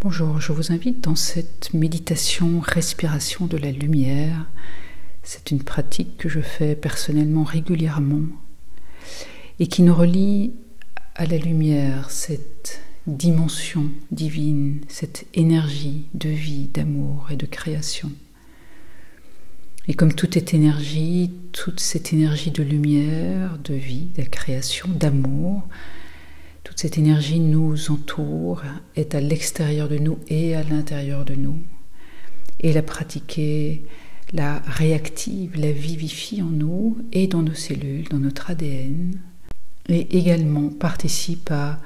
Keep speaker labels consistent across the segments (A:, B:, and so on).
A: Bonjour, je vous invite dans cette méditation respiration de la lumière. C'est une pratique que je fais personnellement régulièrement et qui nous relie à la lumière, cette dimension divine, cette énergie de vie, d'amour et de création. Et comme tout est énergie, toute cette énergie de lumière, de vie, de création, d'amour, toute cette énergie nous entoure, est à l'extérieur de nous et à l'intérieur de nous. Et la pratiquer, la réactive, la vivifie en nous et dans nos cellules, dans notre ADN. Et également participe à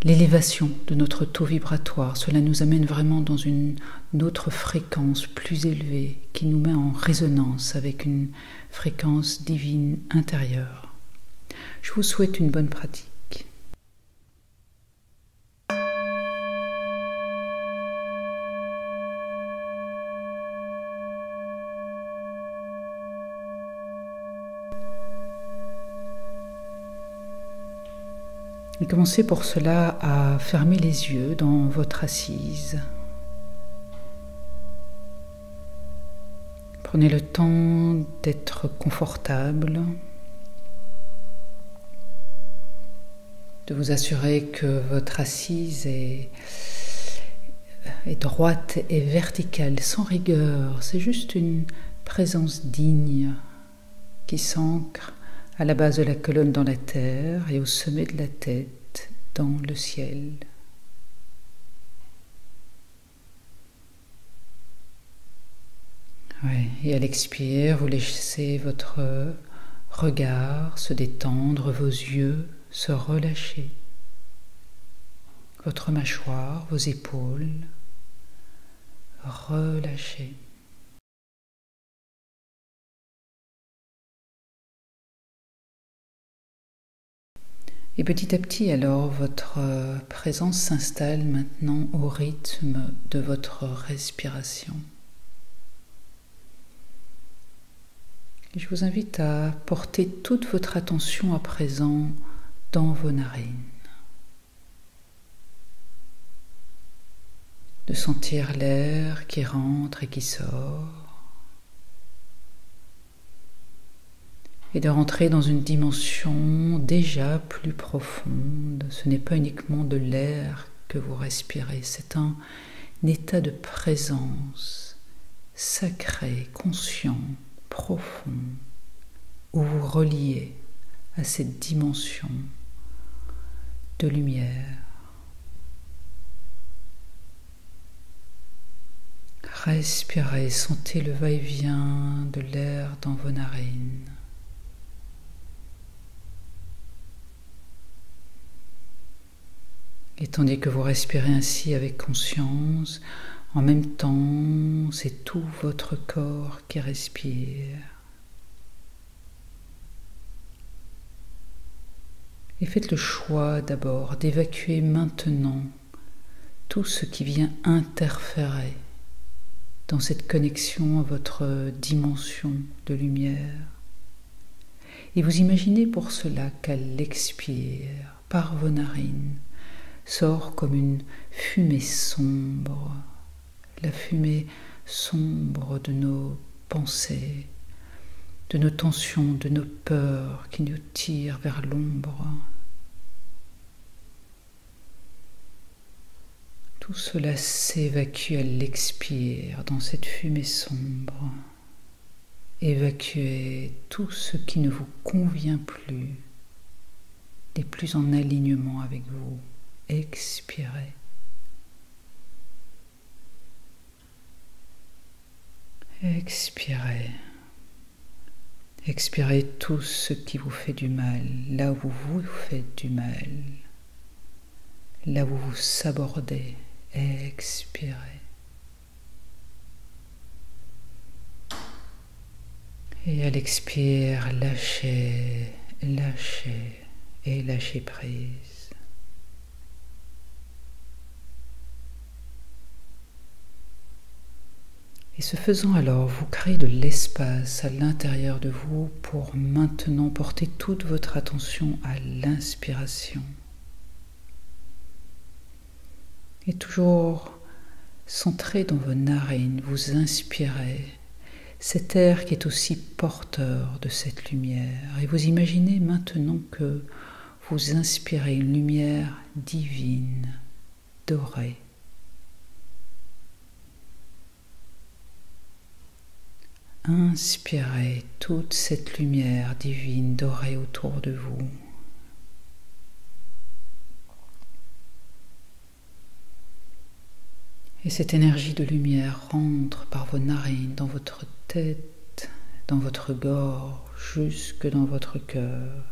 A: l'élévation de notre taux vibratoire. Cela nous amène vraiment dans une autre fréquence plus élevée qui nous met en résonance avec une fréquence divine intérieure. Je vous souhaite une bonne pratique. Et commencez pour cela à fermer les yeux dans votre assise. Prenez le temps d'être confortable, de vous assurer que votre assise est droite et verticale, sans rigueur. C'est juste une présence digne qui s'ancre à la base de la colonne dans la terre et au sommet de la tête dans le ciel. Ouais, et à l'expire, vous laissez votre regard se détendre, vos yeux se relâcher, votre mâchoire, vos épaules relâcher. Et petit à petit, alors, votre présence s'installe maintenant au rythme de votre respiration. Et je vous invite à porter toute votre attention à présent dans vos narines. De sentir l'air qui rentre et qui sort. Et de rentrer dans une dimension déjà plus profonde. Ce n'est pas uniquement de l'air que vous respirez, c'est un état de présence sacré, conscient, profond, où vous reliez à cette dimension de lumière. Respirez, sentez le va-et-vient de l'air dans vos narines. Et tandis que vous respirez ainsi avec conscience, en même temps, c'est tout votre corps qui respire. Et faites le choix d'abord d'évacuer maintenant tout ce qui vient interférer dans cette connexion à votre dimension de lumière. Et vous imaginez pour cela qu'à l'expire, par vos narines, sort comme une fumée sombre, la fumée sombre de nos pensées, de nos tensions, de nos peurs qui nous tirent vers l'ombre. Tout cela s'évacue à l'expire dans cette fumée sombre. Évacuez tout ce qui ne vous convient plus, n'est plus en alignement avec vous. Expirez. Expirez. Expirez tout ce qui vous fait du mal, là où vous faites du mal, là où vous sabordez. Expirez. Et à l'expire, lâchez, lâchez et lâchez prise. Et ce faisant alors, vous créez de l'espace à l'intérieur de vous pour maintenant porter toute votre attention à l'inspiration. Et toujours Centré dans vos narines, vous inspirez cet air qui est aussi porteur de cette lumière. Et vous imaginez maintenant que vous inspirez une lumière divine, dorée. Inspirez toute cette lumière divine dorée autour de vous. Et cette énergie de lumière rentre par vos narines, dans votre tête, dans votre gorge, jusque dans votre cœur.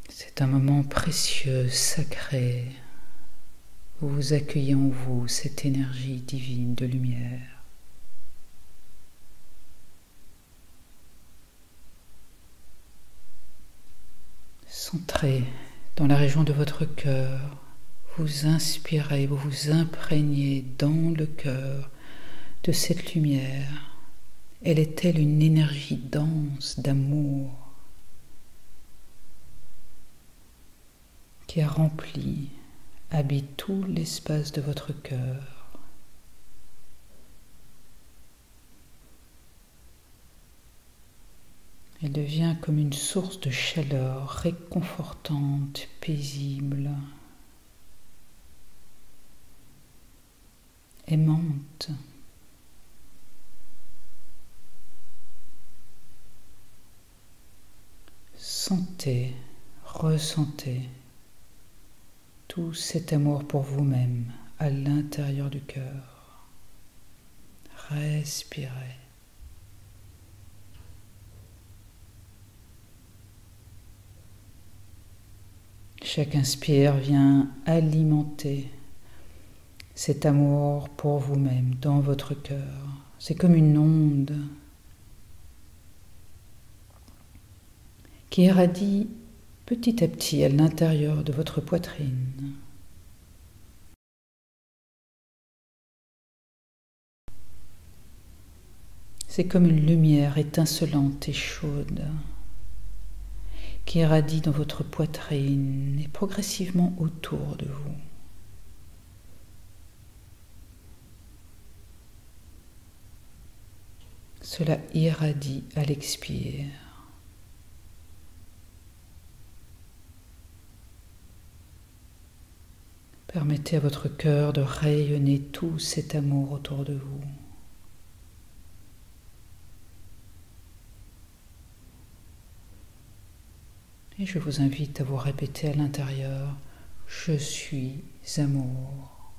A: C'est un moment précieux, sacré. Vous accueillez en vous cette énergie divine de lumière. Centré dans la région de votre cœur, vous inspirez, vous vous imprégnez dans le cœur de cette lumière. Elle est telle une énergie dense d'amour qui remplit, habite tout l'espace de votre cœur. Elle devient comme une source de chaleur réconfortante, paisible, aimante. Sentez, ressentez tout cet amour pour vous-même à l'intérieur du cœur. Respirez. Chaque inspire vient alimenter cet amour pour vous-même dans votre cœur. C'est comme une onde qui irradie petit à petit à l'intérieur de votre poitrine. C'est comme une lumière étincelante et chaude qui irradie dans votre poitrine et progressivement autour de vous. Cela irradie à l'expire. Permettez à votre cœur de rayonner tout cet amour autour de vous. Et je vous invite à vous répéter à l'intérieur, je suis amour.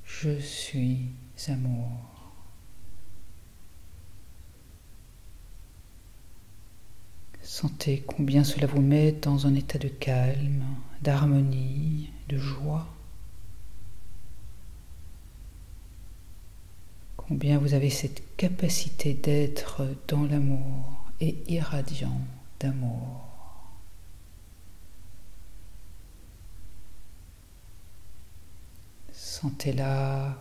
A: Je suis amour. Sentez combien cela vous met dans un état de calme, d'harmonie, de joie. Combien vous avez cette capacité d'être dans l'amour et irradiant d'amour. Sentez-la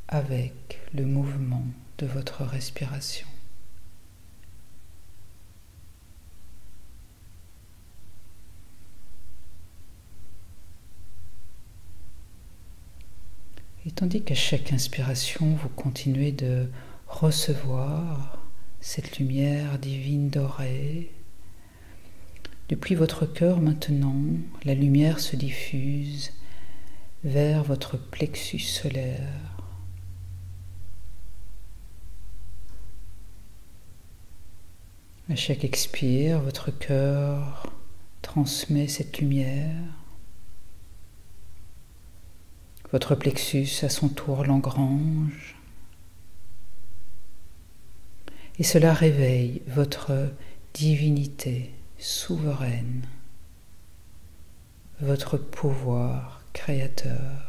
A: avec le mouvement de votre respiration. Et tandis qu'à chaque inspiration, vous continuez de recevoir cette lumière divine dorée, depuis votre cœur maintenant, la lumière se diffuse vers votre plexus solaire. À chaque expire, votre cœur transmet cette lumière. Votre plexus, à son tour, l'engrange. Et cela réveille votre divinité souveraine, votre pouvoir créateur.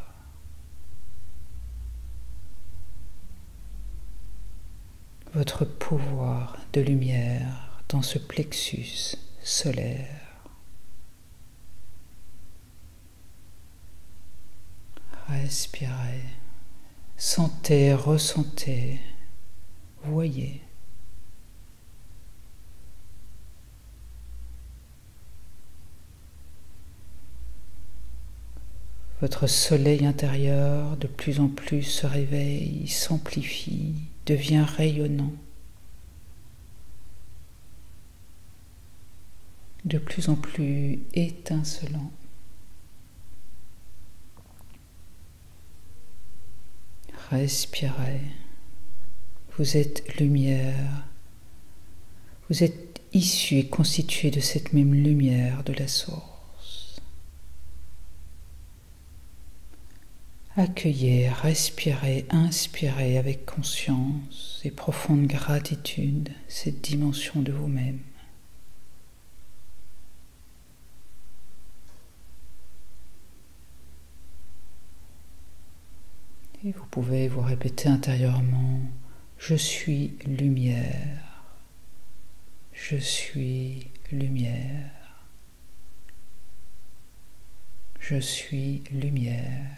A: Votre pouvoir de lumière dans ce plexus solaire. Respirez, sentez, ressentez, voyez. Votre soleil intérieur de plus en plus se réveille, s'amplifie, devient rayonnant. De plus en plus étincelant. Respirez. Vous êtes lumière. Vous êtes issu et constitué de cette même lumière de la source. Accueillez, respirez, inspirez avec conscience et profonde gratitude cette dimension de vous-même. Et vous pouvez vous répéter intérieurement « Je suis lumière, je suis lumière, je suis lumière ».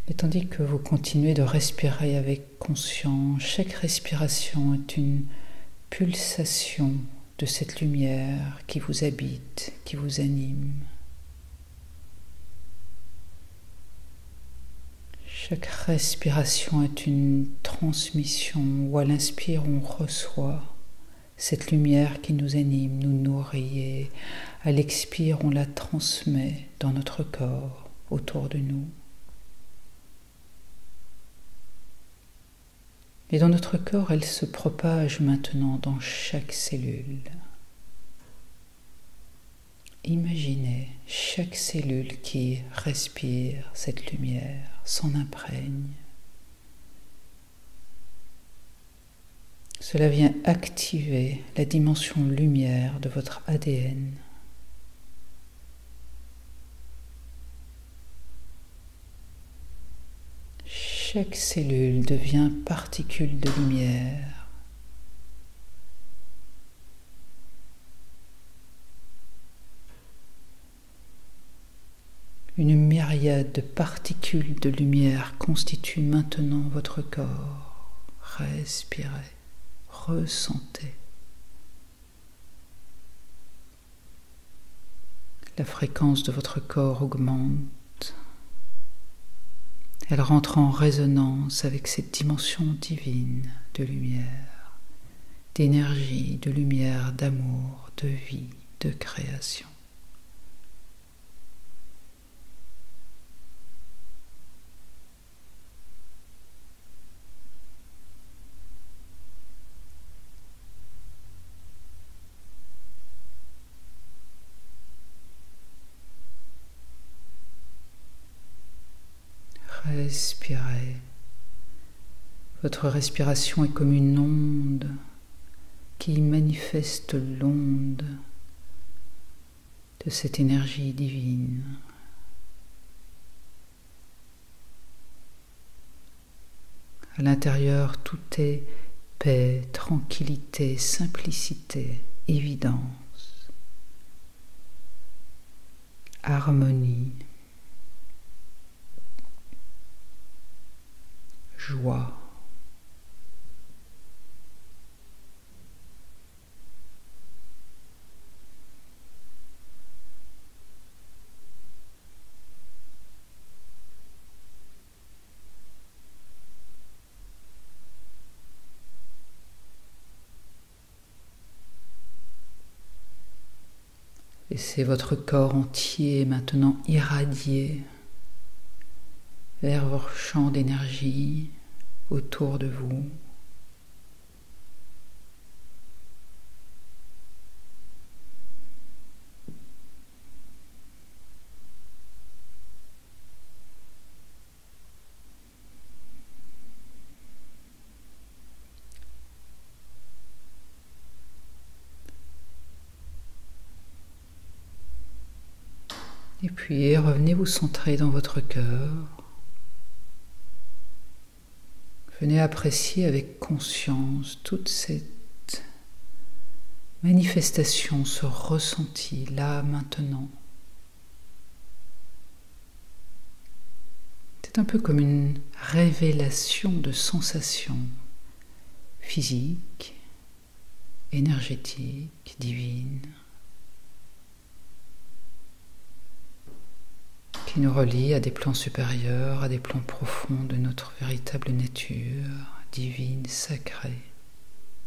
A: Et tandis que vous continuez de respirer avec conscience, chaque respiration est une pulsation de cette lumière qui vous habite, qui vous anime. Chaque respiration est une transmission où à l'inspire on reçoit cette lumière qui nous anime, nous nourrit et à l'expire on la transmet dans notre corps, autour de nous. Et dans notre corps, elle se propage maintenant dans chaque cellule. Imaginez chaque cellule qui respire cette lumière, s'en imprègne. Cela vient activer la dimension lumière de votre ADN. Chaque cellule devient particule de lumière. Une myriade de particules de lumière constitue maintenant votre corps. Respirez, ressentez. La fréquence de votre corps augmente. Elle rentre en résonance avec cette dimension divine de lumière, d'énergie, de lumière, d'amour, de vie, de création. Respirez. Votre respiration est comme une onde qui manifeste l'onde de cette énergie divine. À l'intérieur, tout est paix, tranquillité, simplicité, évidence, harmonie. Joie. Laissez votre corps entier maintenant irradier vers vos champs d'énergie autour de vous. Et puis revenez vous centrer dans votre cœur. Venez apprécier avec conscience toute cette manifestation, ce ressenti là maintenant. C'est un peu comme une révélation de sensations physiques, énergétiques, divines, qui nous relient à des plans supérieurs, à des plans profonds de notre véritable nature divine, sacrée,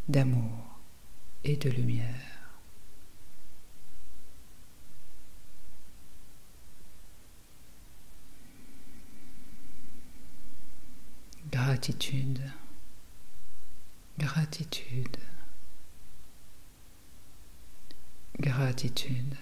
A: d'amour et de lumière. Gratitude, gratitude, gratitude.